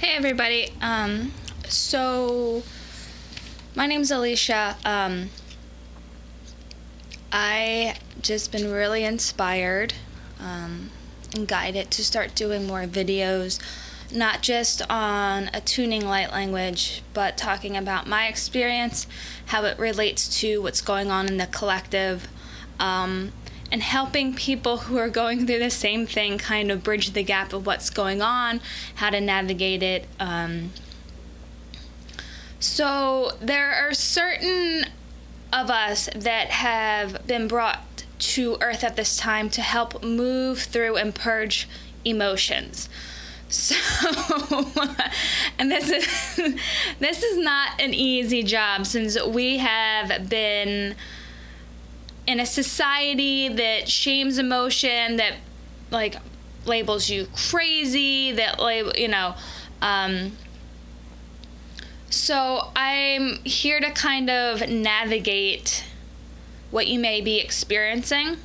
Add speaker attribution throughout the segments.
Speaker 1: Hey everybody. So my name's Alicia. I just been really inspired and guided to start doing more videos, not just on attuning light language, but talking about my experience, how it relates to what's going on in the collective, and helping people who are going through the same thing kind of bridge the gap of what's going on, how to navigate it. So there are certain of us that have been brought to Earth at this time to help move through and purge emotions. So, and this is not an easy job, since we have been in a society that shames emotion, that labels you crazy, that so I'm here to kind of navigate what you may be experiencing.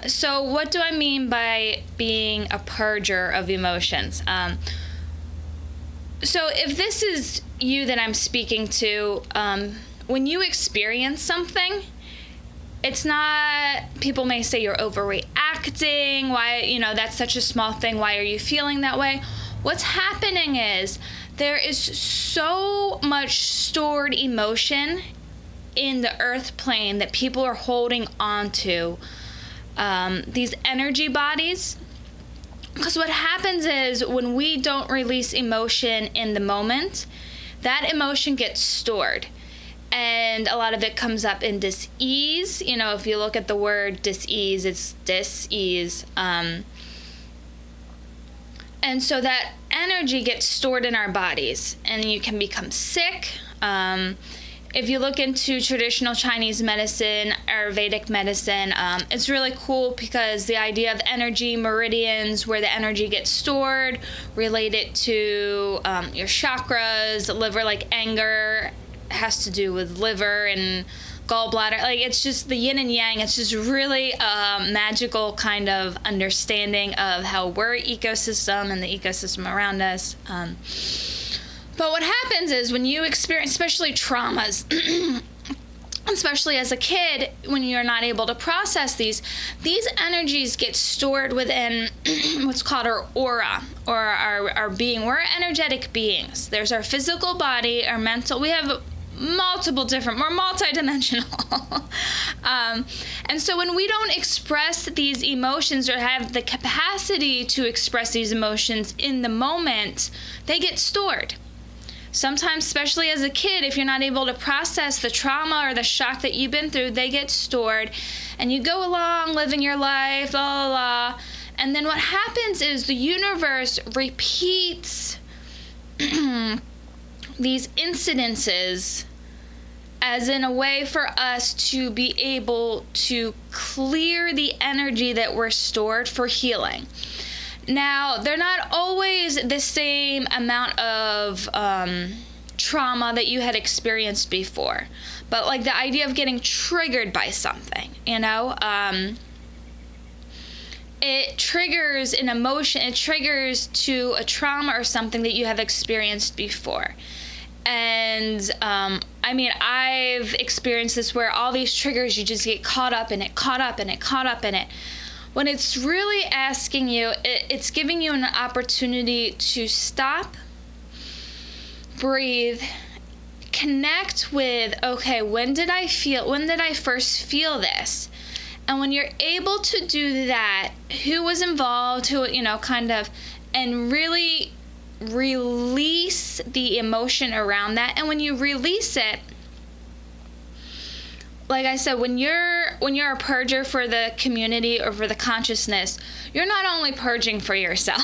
Speaker 1: So what do I mean by being a purger of emotions? So if this is you that I'm speaking to, when you experience something, it's not, people may say you're overreacting, why, that's such a small thing, why are you feeling that way? What's happening is there is so much stored emotion in the earth plane that people are holding on to, these energy bodies. Because what happens is when we don't release emotion in the moment, that emotion gets stored. And a lot of it comes up in dis-ease. If you look at the word dis-ease, it's dis-ease. And so that energy gets stored in our bodies, and you can become sick. If you look into traditional Chinese medicine or Vedic medicine, it's really cool because the idea of energy meridians, where the energy gets stored, related to your chakras, liver, like anger has to do with liver and gallbladder. It's just the yin and yang. It's just really a magical kind of understanding of how we're ecosystem and the ecosystem around us. But what happens is when you experience, especially traumas, especially as a kid, when you're not able to process these energies get stored within what's called our aura, or our being. We're energetic beings. There's our physical body, our mental. We have multiple different, more multidimensional. And so when we don't express these emotions or have the capacity to express these emotions in the moment, they get stored. Sometimes, especially as a kid, if you're not able to process the trauma or the shock that you've been through, they get stored. And you go along living your life, blah, blah, blah. And then what happens is the universe repeats these incidences as in a way for us to be able to clear the energy that we're stored for healing. Now, they're not always the same amount of trauma that you had experienced before, but the idea of getting triggered by something, it triggers an emotion, it triggers to a trauma or something that you have experienced before. And I've experienced this where all these triggers, you just get caught up in it. When it's really asking you, it's giving you an opportunity to stop, breathe, connect with, okay, when did I first feel this? And when you're able to do that, who was involved, and really release the emotion around that. And when you release it, like I said, when you're a purger for the community or for the consciousness, you're not only purging for yourself.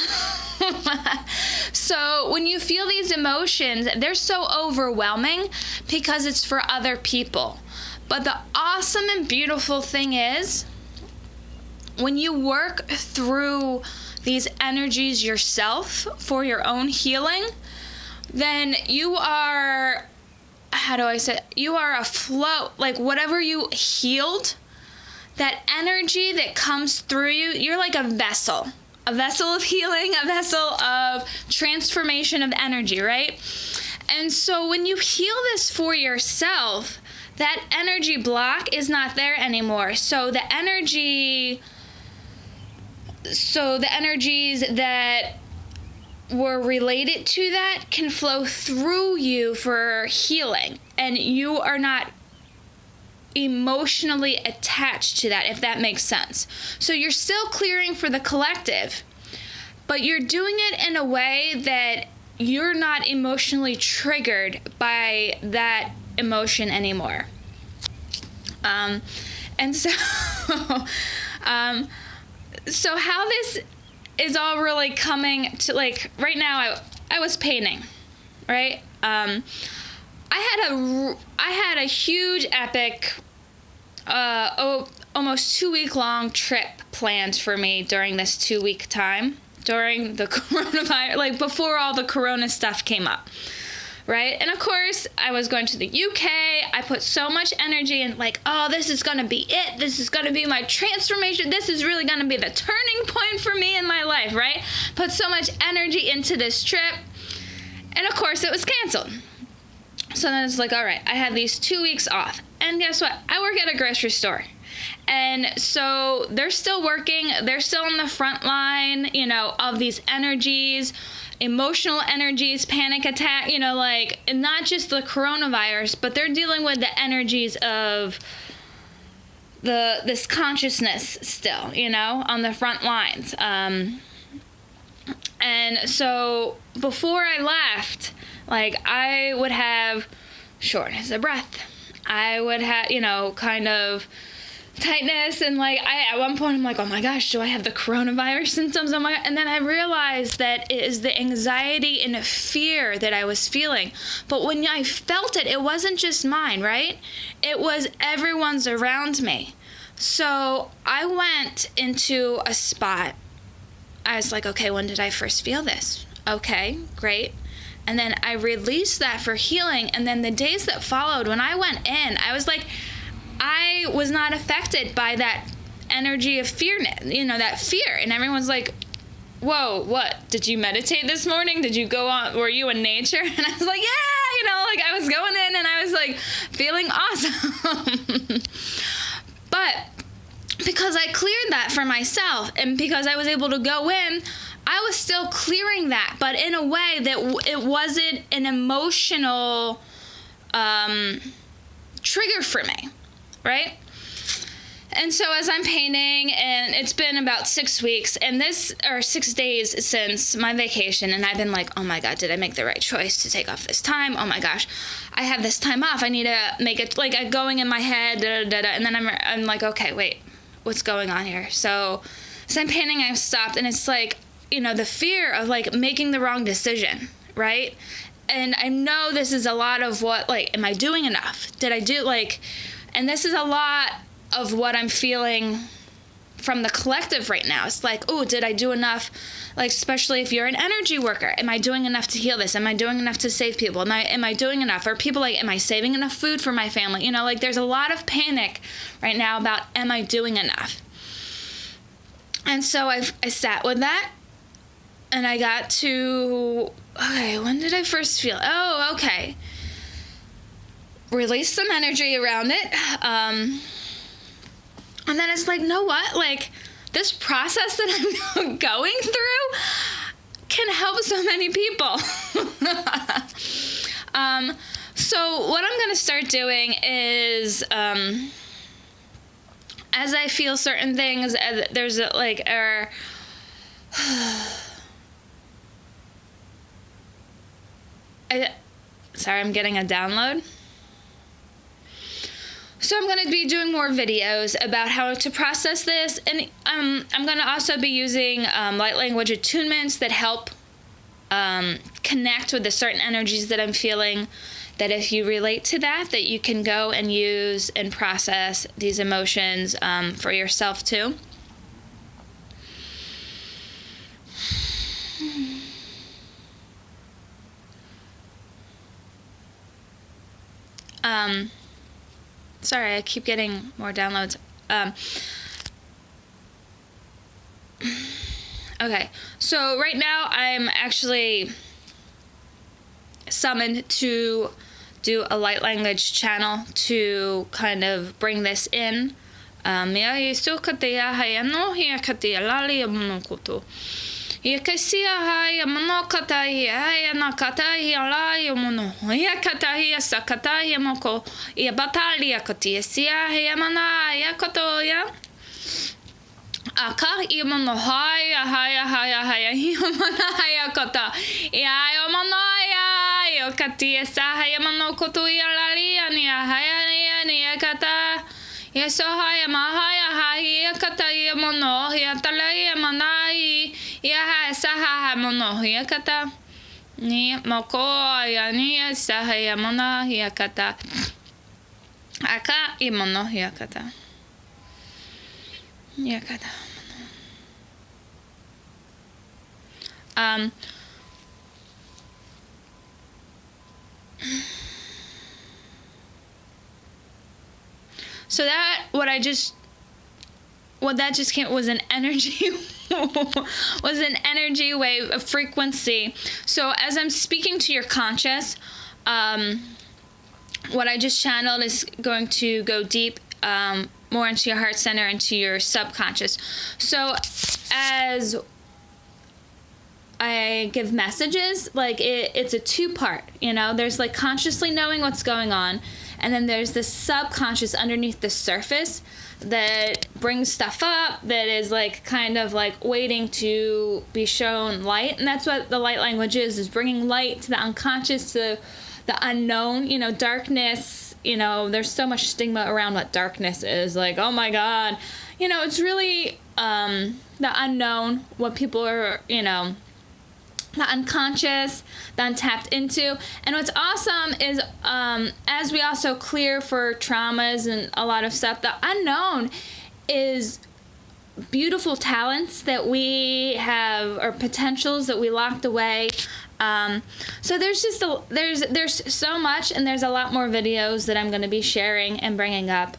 Speaker 1: So when you feel these emotions, they're so overwhelming because it's for other people. But the awesome and beautiful thing is, when you work through these energies yourself for your own healing, then you are, you are afloat. Whatever you healed, that energy that comes through you, you're like a vessel. a vessel of healing, a vessel of transformation of energy, right? And so when you heal this for yourself, that energy block is not there anymore. So the energies that were related to that can flow through you for healing, and you are not emotionally attached to that, if that makes sense. So you're still clearing for the collective, but you're doing it in a way that you're not emotionally triggered by that emotion anymore. And so so how this is all really coming to, like, right now I was painting, right? I had a huge epic almost 2-week long trip planned for me during this 2-week time, during the coronavirus, like before all the corona stuff came up, right? And of course, I was going to the UK. I put so much energy in, like, oh, this is going to be it. This is going to be my transformation. This is really going to be the turning point for me in my life, right? Put so much energy into this trip. And of course, it was canceled. So then it's like, all right, I had these 2 weeks off. And guess what? I work at a grocery store. And so they're still working. They're still on the front line, of these energies, emotional energies, panic attack, like, and not just the coronavirus, but they're dealing with the energies of this consciousness still, on the front lines. And so before I left, like, I would have shortness of breath. I would have, kind of tightness, and like at one point I'm like, oh my gosh, do I have the coronavirus symptoms? Oh my God. And then I realized that it is the anxiety and fear that I was feeling. But when I felt it, it wasn't just mine, right? It was everyone's around me. So I went into a spot. I was like, okay, when did I first feel this? Okay, great. And then I released that for healing. And then the days that followed, when I went in, I was like, I was not affected by that energy of fear, that fear. And everyone's like, whoa, what? Did you meditate this morning? Did you go on? Were you in nature? And I was like, yeah, like I was going in and I was like feeling awesome. But because I cleared that for myself and because I was able to go in, I was still clearing that, but in a way that it wasn't an emotional trigger for me, right? And so as I'm painting, and it's been about 6 weeks, or 6 days since my vacation, and I've been like, oh my God, did I make the right choice to take off this time? Oh my gosh, I have this time off. I need to make it, like, going in my head, and then I'm like, okay, wait, what's going on here? So as I'm painting, I've stopped, and it's like, the fear of like making the wrong decision, right? And I know this is a lot of what, like, am I doing enough? Did I do, like, and this is a lot of what I'm feeling from the collective right now. It's like, oh, did I do enough? Like, especially if you're an energy worker, am I doing enough to heal this? Am I doing enough to save people? Am I doing enough? Or people like, am I saving enough food for my family? Like, there's a lot of panic right now about, am I doing enough? And so I sat with that. And I got to, okay, when did I first feel? Oh, okay. Release some energy around it. And then it's like, know what? Like, this process that I'm going through can help so many people. So what I'm going to start doing is, as I feel certain things, there's sorry, I'm getting a download. So I'm going to be doing more videos about how to process this, and I'm going to also be using light language attunements that help connect with the certain energies that I'm feeling, that if you relate to that you can go and use and process these emotions for yourself too. Sorry, I keep getting more downloads. Okay, so right now I'm actually summoned to do a light language channel to kind of bring this in. Ia so katea hai ano hia katea lali amono koto. Ia kaisia hai amono katai hai ana katai lali amono. Ia katai sa katai moko. Ia batalia katia sia hai amana ia koto ia. Aka ia mono hai ia mana ia kota. Ia mono ia katia sa hai amono koto ia lali ani hai ia kata. Ia so hai mahaya hai ia kata ia mono ia tala ia manai ia hai saha mono ia kata ni moko ia ni saha ia mono ia kata aka ia mono ia kata So that just came was an energy was an energy wave, a frequency. So as I'm speaking to your conscious, what I just channeled is going to go deep, more into your heart center, into your subconscious. So as I give messages, like it's a two-part, there's like consciously knowing what's going on, and then there's this subconscious underneath the surface that brings stuff up, that is like kind of like waiting to be shown light. And that's what the light language is bringing light to the unconscious, to the unknown, darkness. There's so much stigma around what darkness is, like, oh my God, it's really the unknown, what people are, the unconscious, the untapped into. And what's awesome is as we also clear for traumas and a lot of stuff, the unknown is beautiful talents that we have, or potentials that we locked away. So there's just there's so much, and there's a lot more videos that I'm going to be sharing and bringing up.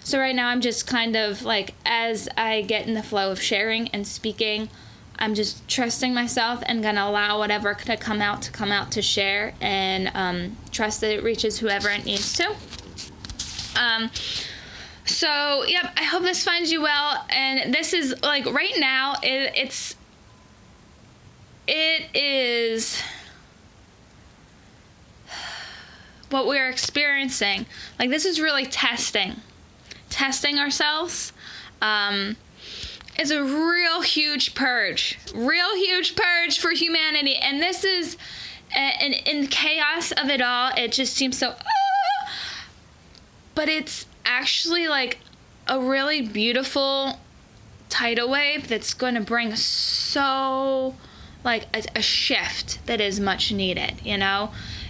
Speaker 1: So right now I'm just kind of like, as I get in the flow of sharing and speaking, I'm just trusting myself and gonna allow whatever to come out to share, and trust that it reaches whoever it needs to. So yep, I hope this finds you well. And this is like right now, it is what we're experiencing. Like, this is really testing ourselves. It's a real huge purge for humanity. And this is, in the chaos of it all, it just seems so, but it's actually like a really beautiful tidal wave that's going to bring so, like, a shift that is much needed,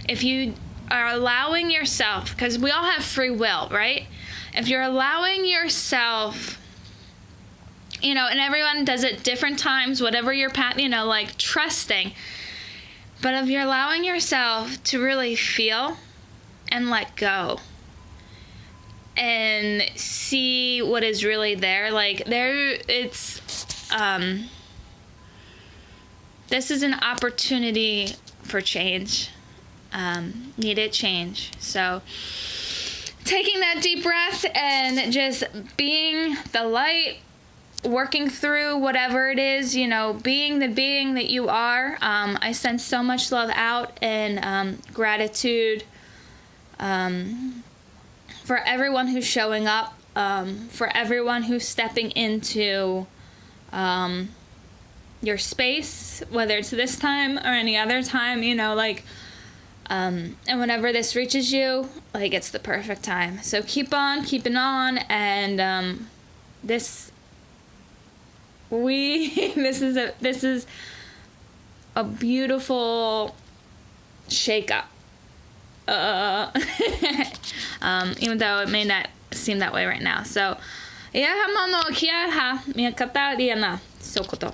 Speaker 1: If you are allowing yourself, because we all have free will, right? If you're allowing yourself, and everyone does it different times, whatever your path, like trusting. But if you're allowing yourself to really feel and let go and see what is really there, like this is an opportunity for change, needed change. So taking that deep breath and just being the light, working through whatever it is, being the being that you are. I send so much love out, and gratitude for everyone who's showing up, for everyone who's stepping into your space, whether it's this time or any other time, and whenever this reaches you, like, it's the perfect time. So keep on keeping on, and this is a beautiful shake-up. Even though it may not seem that way right now. So, ia ha mono kia ha mia kata ria na sokoto.